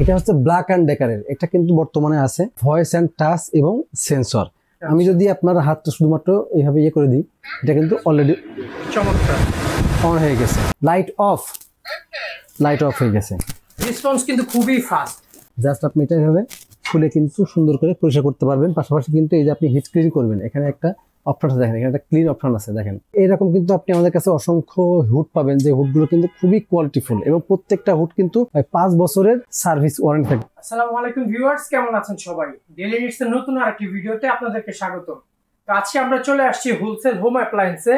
এটা হচ্ছে black and ডেকারের। এটা কিন্তু বর্তমানে আছে ভয়েস অ্যান্ড টাচ এবং সেন্সর। আমি যদি আপনার হাতটা শুধুমাত্র এইভাবে করে দিই, এটা কিন্তু অলরেডি চমৎকার অন হয়ে গেছে। লাইট অফ হয়ে গেছে। রেসপন্স কিন্তু খুবই ফাস্ট। জাস্ট আপনি এটা এভাবে খুলে কিন্তু সুন্দর করে পরিষ্কার করতে পারবেন। পাশাপাশি কিন্তু এই যে আপনি হিট ক্লিন করবেন, এখানে একটা অপশন আছে, দেখেন এখানে একটা ক্লিন অপশন আছে। দেখেন এরকম কিন্তু আপনি আমাদের কাছে অসংখ্য হুড পাবেন, যে হুডগুলো কিন্তু খুবই কোয়ালিটিফুল এবং প্রত্যেকটা হুড কিন্তু 5 বছরের সার্ভিস ওয়ারেন্টি থাকে। আসসালামু আলাইকুম ভিউয়ার্স, কেমন আছেন সবাই? ডেইলি নিডস এর নতুন আরেকটি ভিডিওতে আপনাদেরকে স্বাগত। তো আজকে আমরা চলে আসছি হোলসেল হোম অ্যাপ্লায়েন্সে,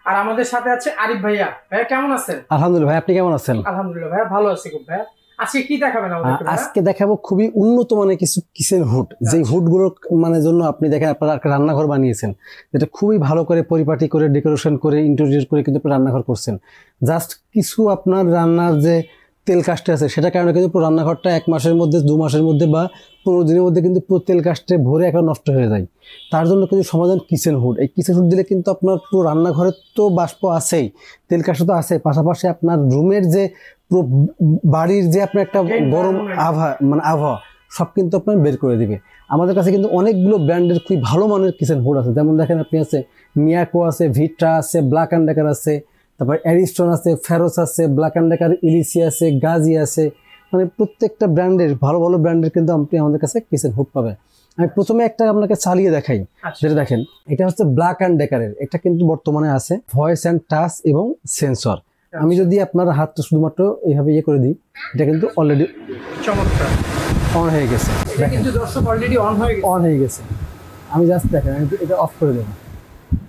আর আমাদের সাথে আছে আরিফ ভাইয়া। ভাইয়া কেমন আছেন? আলহামদুলিল্লাহ ভাই, আপনি কেমন আছেন? আলহামদুলিল্লাহ ভাইয়া, ভালো আছি খুব। ভাইয়া আজকে কি দেখাবেন আমাদেরকে? আজকে দেখাবো খুবই উন্নত মানের কিছু কিচেন হুড, যে হুডগুলোর মানে জন্য আপনি দেখেন আপনারা একটা রান্নাঘর বানিয়েছেন, যেটা খুবই ভালো করে পরিপাটি করে ডেকোরেশন করে ইন্টেরিয়র করে কিন্তু রান্নাঘর করছেন। জাস্ট কিছু আপনার রান্নার যে তেল কাস্টে আছে সেটার কারণে কিন্তু পুরো রান্নাঘরটা 1 মাসের মধ্যে 2 মাসের মধ্যে বা 15 দিনের মধ্যে কিন্তু পুরো তেল কাস্টে ভরে এখন নষ্ট হয়ে যায়। তার জন্য কিন্তু সমাধান কিচেন হুড। এই কিচেন হুড দিলে কিন্তু আপনার পুরো রান্নাঘরের তো বাষ্প আছেই, তেল কাস্ট তো আছে, পাশাপাশি আপনার রুমের যে পুরো বাড়ির যে আপনার একটা গরম আবহাওয়া সব কিন্তু আপনার বের করে দিবে। আমাদের কাছে কিন্তু অনেকগুলো ব্র্যান্ডের খুবই ভালো মানের কিচেন হুড আছে। যেমন দেখেন আপনি আছে মিয়াকো আছে, ভিট্রা আছে, ব্ল্যাক অ্যান্ড ডেকার আছে, তারপর অ্যারিস্টন আছে, ফেরোস আছে, ব্ল্যাক অ্যান্ড ডেকার ইলিসি আছে, গাজি আছে। মানে প্রত্যেকটা ব্র্যান্ডের ভালো ভালো ব্র্যান্ডের কিন্তু আপনি আমাদের কাছে কিচেন হুড পাবেন। আমি প্রথমে একটা আপনাকে চালিয়ে দেখাই, যেটা দেখেন এটা হচ্ছে ব্ল্যাক অ্যান্ড ডেকারের। এটা কিন্তু বর্তমানে আছে ভয়েস অ্যান্ড টাচ এবং সেন্সর। আমি যদি আপনার হাতটা শুধুমাত্র এইভাবে করে দিই, এটা কিন্তু অলরেডি চমৎকার অন হয়ে গেছে। এটা কিন্তু দর্শক অলরেডি অন হয়ে গেছে। আমি জাস্ট দেখেন, আমি এটা অফ করে দেব,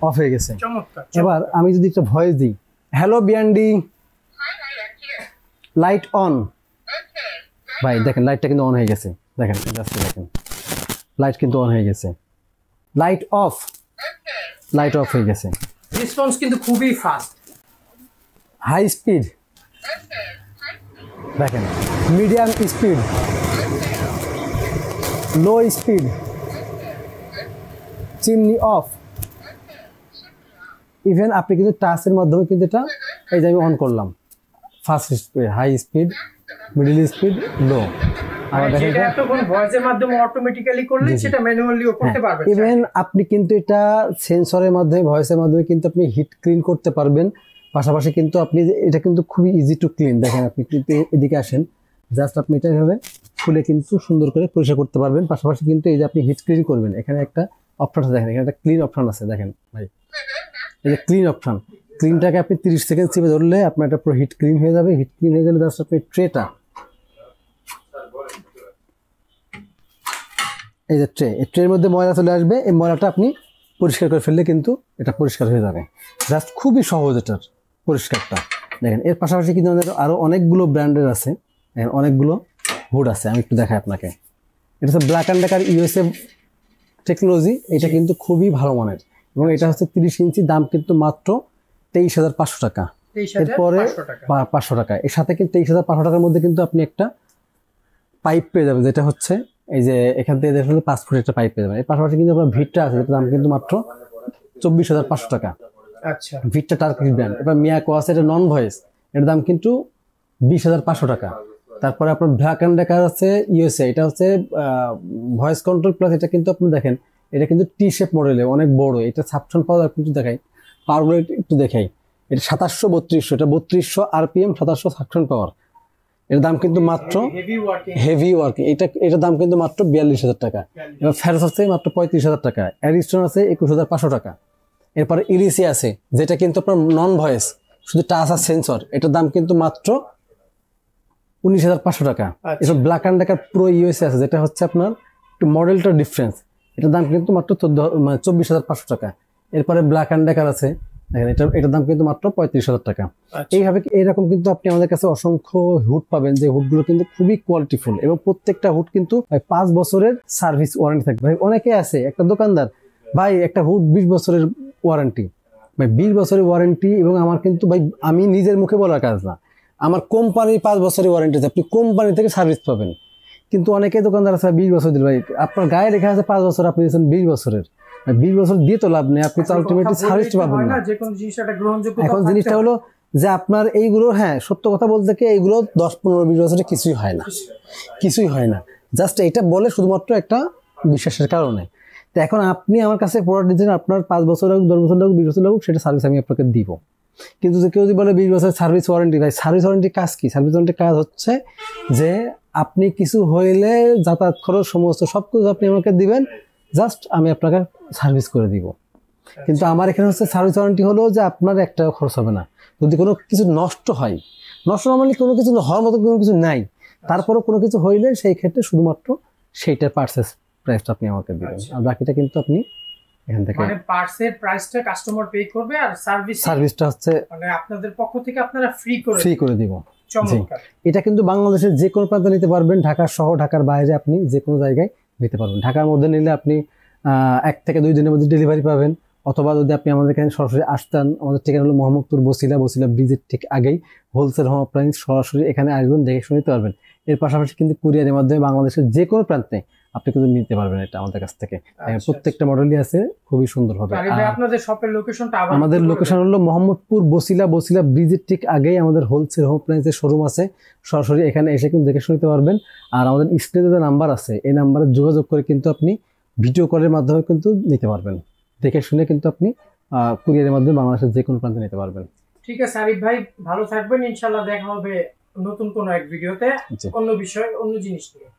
অফ হয়ে গেছে। চমৎকার। এবার আমি যদি একটা ভয়েস দিই, হ্যালো বিয়ান্ডি, লাইট অন। ভাই দেখেন লাইটটা কিন্তু অন হয়ে গেছে। দেখেন জাস্ট দেখেন লাইট কিন্তু অন হয়ে গেছে। লাইট অফ হয়ে গেছে। রেসপন্স কিন্তু খুবই ফাস্ট। হাই স্পিড দেখেন, medium speed, low speed, chimney of. Even আপনি কিন্তু টাচের মাধ্যমে কিন্তু এটা এই যে আমি অন করলাম, fast speed, high speed, middle speed, low. আর দেখেন এটা তখন ভয়েসের মাধ্যমে অটোমেটিক্যালি করলে সেটা ম্যানুয়ালিও করতে পারবেন। ইভেন আপনি কিন্তু এটা সেন্সরের মাধ্যমে, ভয়েসের মাধ্যমে কিন্তু আপনি হিট ক্লিন করতে পারবেন। পাশাপাশি কিন্তু আপনি এটা কিন্তু খুবই ইজি টু ক্লিন। দেখেন আপনি কিন্তু এদিকে আসেন, জাস্ট আপনি এটা এভাবে খুলে কিন্তু সুন্দর করে পরিষ্কার করতে পারবেন। পাশাপাশি কিন্তু এই যে আপনি হিট ক্লিন করবেন, এখানে একটা অপশন আছে, দেখেন এখানে একটা ক্লিন অপশন আছে। দেখেন ভাই এই যে ক্লিন অপশন, ক্লিনটাকে আপনি 30 সেকেন্ড চেপে ধরলে আপনার এটা পুরো হিট ক্লিন হয়ে যাবে। হিট ক্লিন হয়ে গেলে জাস্ট আপনি ট্রেটা, এই যে ট্রে, এই ট্রের মধ্যে ময়লা চলে আসবে, এই ময়লাটা আপনি পরিষ্কার করে ফেললে কিন্তু এটা পরিষ্কার হয়ে যাবে। জাস্ট খুবই সহজ এটার পরিষ্কারটা। দেখেন এর পাশাপাশি কিন্তু আমাদের আরও অনেকগুলো ব্র্যান্ডের আছে, অনেকগুলো হুড আছে। আমি একটু দেখাই আপনাকে। এটা হচ্ছে black and decker USA technology. এটা কিন্তু খুবই ভালো মানের এবং এটা হচ্ছে 30 ইঞ্চি, দাম কিন্তু মাত্র 23,500 টাকা। এরপরে 500 টাকা, এর সাথে কিন্তু 23,500 টাকার মধ্যে কিন্তু আপনি একটা পাইপ পেয়ে যাবেন, যেটা হচ্ছে এই যে এখান থেকে দেখলে 5 ফুট একটা পাইপ পেয়ে যাবেন। এর পাশাপাশি কিন্তু আপনার ভিটটা আছে, যেটার দাম কিন্তু মাত্র 24,500 টাকা। আচ্ছা, ভিটটা টার্কিশ ব্র্যান্ড। এবার মিয়াকো আছে, এটা নন ভয়েস, এর দাম কিন্তু 20,500 টাকা। তারপরে আপনার ব্ল্যাক অ্যান্ড ডেকার আছে ইউএসএ, এটা হচ্ছে ভয়েস কন্ট্রোল প্লাস। এটা কিন্তু আপনি দেখেন এটা কিন্তু টি শেপ মডেলে অনেক বড়। এটা সাবশন পাওয়ার কিন্তু দেখাই, পাওয়ার একটু দেখাই। এটা 2700-3200, এটা 3200 RPM, 2700 সাকশন পাওয়ার। এর দাম কিন্তু মাত্র হেভি ওয়ার্কিং। এটার দাম কিন্তু মাত্র 42,000 টাকা। এবার ফেরোস আছে মাত্র 35,000 টাকা। অ্যারিস্টন আছে 21,500 টাকা। এরপরে ইলিসি আছে, যেটা কিন্তু আপনার নন ভয়েস, শুধু টাচ আর সেন্সর। এটার দাম কিন্তু মাত্র 19,500 টাকা। এসব black and decker pro USA আছে, যেটা হচ্ছে আপনার একটু মডেলটার ডিফারেন্স। এটার দাম কিন্তু মাত্র 24,500 টাকা। এরপরে ব্ল্যাক অ্যান্ড ডেকার আছে, দেখেন এটার দাম কিন্তু মাত্র 35,000 টাকা। এইভাবে এইরকম কিন্তু আপনি আমাদের কাছে অসংখ্য হুড পাবেন, যে হুডগুলো কিন্তু খুবই কোয়ালিটিফুল এবং প্রত্যেকটা হুড কিন্তু 5 বছরের সার্ভিস ওয়ারেন্টি থাকবে। ভাই অনেকে আছে একটা দোকানদার, ভাই একটা হুড 20 বছরের ওয়ারেন্টি। ভাই 20 বছরের ওয়ারেন্টি, এবং আমার কিন্তু ভাই আমি নিজের মুখে বলার কাজ না, আমার কোম্পানি 5 বছরের ওয়ারেন্টি আছে, আপনি কোম্পানি থেকে সার্ভিস পাবেন। কিন্তু অনেকে দোকানদার আছে 20 বছর দিল, ভাই আপনার গায়ে লেখা আছে 5 বছর, আপনি দিচ্ছেন 20 বছরের। 20 বছর দিয়ে তো লাভ নেই, আপনি তো আলটিমেটলি সার্ভিস পাবেন না। যে কোন জিনিসটা গ্রহণযোগ্য। এখন জিনিসটা হলো যে আপনার এইগুলো, হ্যাঁ সত্য কথা বলতে কি এইগুলো 10-15-20 বছরে কিছুই হয় না, কিছুই হয় না। জাস্ট এটা বলে শুধুমাত্র একটা বিশ্বাসের কারণে। তো এখন আপনি আমার কাছে প্রোডাক্ট দিচ্ছেন, আপনার 5 বছর হোক, 10 বছর হোক, 20 বছর হোক, সেটা সার্ভিস আমি আপনাকে দিব। কিন্তু কেউ যদি বলে 20 বছর সার্ভিস ওয়ারেন্টি, ভাই সার্ভিস ওয়ারেন্টির কাজ কি? সার্ভিস ওয়ারেন্টির কাজ হচ্ছে যে আপনি কিছু হইলে যাতায়াত খরচ সমস্ত সব কিছু আপনি আমাকে দিবেন, জাস্ট আমি আপনাকে সার্ভিস করে দিব। কিন্তু আমার এখানে হচ্ছে সার্ভিস ওয়ারেন্টি হলো যে আপনার একটাও খরচ হবে না। যদি কোনো কিছু নষ্ট হয়, নষ্ট নর্মালি কোনো কিছু হওয়ার মতো কোনো কিছু নাই, তারপরেও কোনো কিছু হইলে সেই ক্ষেত্রে শুধুমাত্র সেইটার পার্সেস প্রাইসটা আপনি আমাকে দিবেন, আর বাকিটা কিন্তু আপনি এখান থেকে মানে পার্টসের প্রাইসটা কাস্টমার পে করবে আর সার্ভিসটা হচ্ছে মানে আপনাদের পক্ষ থেকে আপনারা ফ্রি করে দিব। চমৎকার। এটা কিন্তু বাংলাদেশের যে কোনো প্রান্তে নিতে পারবেন, ঢাকা সহ ঢাকার বাইরে আপনি যে কোনো জায়গায় নিতে পারবেন। ঢাকার মধ্যে নিলে আপনি 1 থেকে 2 দিনের মধ্যে ডেলিভারি পাবেন, অথবা যদি আপনি আমাদের এখানে সরাসরি আসতেন, আমাদের ঠিকানা হলো মোহাম্মদপুর বসিলা ব্রিজের ঠিক আগেই হোলসেল হোম অ্যাপ্লায়েন্স, সরাসরি এখানে আসবেন, দেখে শুনে নিতে পারবেন। এর পাশাপাশি কিন্তু কুরিয়ারের মাধ্যমে বাংলাদেশের যে কোনো প্রান্তে আপনি কিন্তু নিতে পারবেন এটা আমাদের কাছ থেকে। প্রত্যেকটা মডেলই আছে, খুবই সুন্দর হবে। আপনাদের শপের লোকেশনটা আমাদের লোকেশন হলো মোহাম্মদপুর বসিলা ব্রিজের ঠিক আগেই আমাদের হোলসেল হোম অ্যাপ্লায়েন্সের শোরুম আছে। সরাসরি এখানে এসে কিন্তু দেখে শুনতে পারবেন। আর আমাদের স্ক্রিনে যে নাম্বার আছে, এই নাম্বারে যোগাযোগ করে কিন্তু আপনি ভিডিও কলের মাধ্যমে কিন্তু নিতে পারবেন, দেখে শুনে কিন্তু আপনি কুরিয়ারের মাধ্যমে বাংলাদেশের যে কোনো প্রান্তে নিতে পারবেন। ঠিক আছে আরিফ ভাই, ভালো থাকবেন, ইনশাআল্লাহ দেখা হবে নতুন কোনো এক ভিডিওতে, অন্য বিষয় অন্য জিনিস নিয়ে।